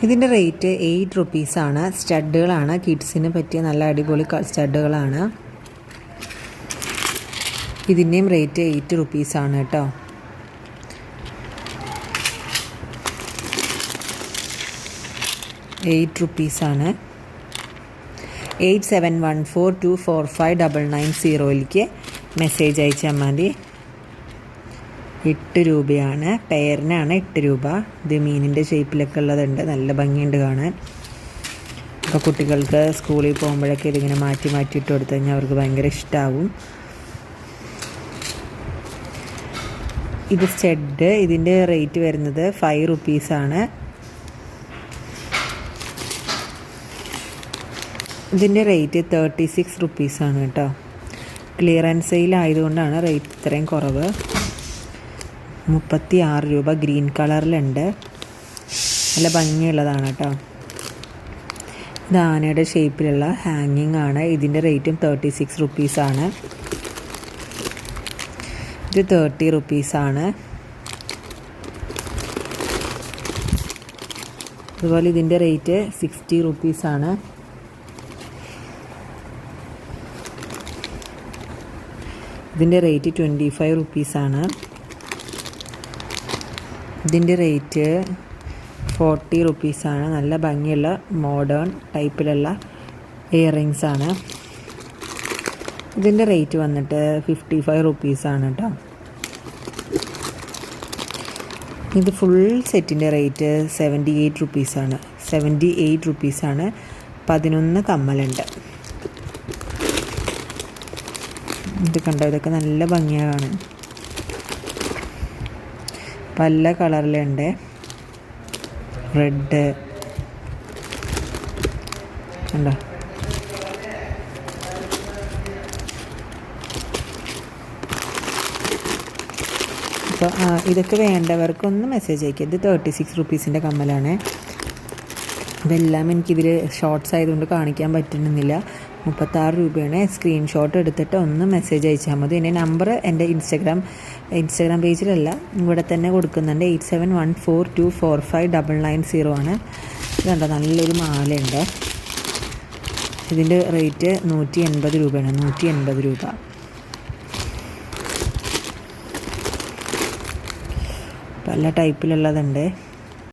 ഇതിൻ്റെ റേറ്റ് 8 റുപ്പീസാണ്. സ്റ്റഡുകളാണ്, കിഡ്സിന് പറ്റിയ നല്ല അടിപൊളി സ്റ്റഡുകളാണ്. ഇതിൻ്റെയും റേറ്റ് 8 റുപ്പീസാണ് കേട്ടോ. ₹8 8714245990 മെസ്സേജ് അയച്ചാൽ മതി. 8 രൂപയാണ്. പെയറിനാണ് 8 രൂപ. ഇത് മീനിൻ്റെ ഷേപ്പിലൊക്കെ ഉള്ളതുണ്ട്, നല്ല ഭംഗിയുണ്ട് കാണാൻ. അപ്പോൾ കുട്ടികൾക്ക് സ്കൂളിൽ പോകുമ്പോഴൊക്കെ ഇതിങ്ങനെ മാറ്റി ഇട്ട് കൊടുത്തു കഴിഞ്ഞാൽ അവർക്ക് ഭയങ്കര ഇഷ്ടമാവും. ഇത് സ്റ്റഡ്, ഇതിൻ്റെ റേറ്റ് വരുന്നത് 5 റുപ്പീസാണ്. ഇതിൻ്റെ റേറ്റ് 36 റുപ്പീസാണ് കേട്ടോ. ക്ലിയറൻസ് സെയിൽ ആയതുകൊണ്ടാണ് റേറ്റ് ഇത്രയും കുറവ്. 36 രൂപ. ഗ്രീൻ കളറിലുണ്ട്, നല്ല ഭംഗിയുള്ളതാണ് കേട്ടോ. ഇത് ആനയുടെ ഷേപ്പിലുള്ള ഹാങ്ങിങ് ആണ്. ഇതിൻ്റെ റേറ്റും 36 റുപ്പീസാണ്. ഇത് 30 റുപ്പീസാണ്. അതുപോലെ ഇതിൻ്റെ റേറ്റ് 60 റുപ്പീസാണ്. ഇതിൻ്റെ റേറ്റ് 25 റുപ്പീസാണ്. ഇതിൻ്റെ റേറ്റ് 40 റുപ്പീസാണ്. നല്ല ഭംഗിയുള്ള മോഡേൺ ടൈപ്പിലുള്ള ഇയറിങ്സ് ആണ്. ഇതിൻ്റെ റേറ്റ് വന്നിട്ട് 55 റുപ്പീസാണ് കേട്ടോ. ഇത് ഫുൾ സെറ്റിൻ്റെ റേറ്റ് 78 റുപ്പീസാണ്. 78 റുപ്പീസാണ്. 11 കമ്മലുണ്ട്. ഇത് കണ്ടോ, ഇതൊക്കെ നല്ല ഭംഗിയാണ്. പല കളറിലുണ്ട്. റെഡ് കണ്ടോ. അപ്പോൾ ഇതൊക്കെ വേണ്ടവർക്കൊന്ന് മെസ്സേജ് അയക്കുക. ഇത് 36 റുപ്പീസിൻ്റെ കമ്മലാണ്. ഇതെല്ലാം എനിക്കിതിൽ ഷോർട്ട്സ് ആയതുകൊണ്ട് കാണിക്കാൻ പറ്റുന്നില്ല. 36 രൂപയാണ്. സ്ക്രീൻഷോട്ട് എടുത്തിട്ട് ഒന്ന് മെസ്സേജ് അയച്ചാൽ മതി. എൻ്റെ നമ്പർ എൻ്റെ ഇൻസ്റ്റാഗ്രാം പേജിലല്ല, ഇവിടെ തന്നെ കൊടുക്കുന്നുണ്ട്. 8714245990 ആണ്. ഇതുണ്ടോ, നല്ലൊരു മാലയുണ്ട്. ഇതിൻ്റെ റേറ്റ് 180 രൂപയാണ്. 180 രൂപ. പല ടൈപ്പിലുള്ളതുണ്ട്.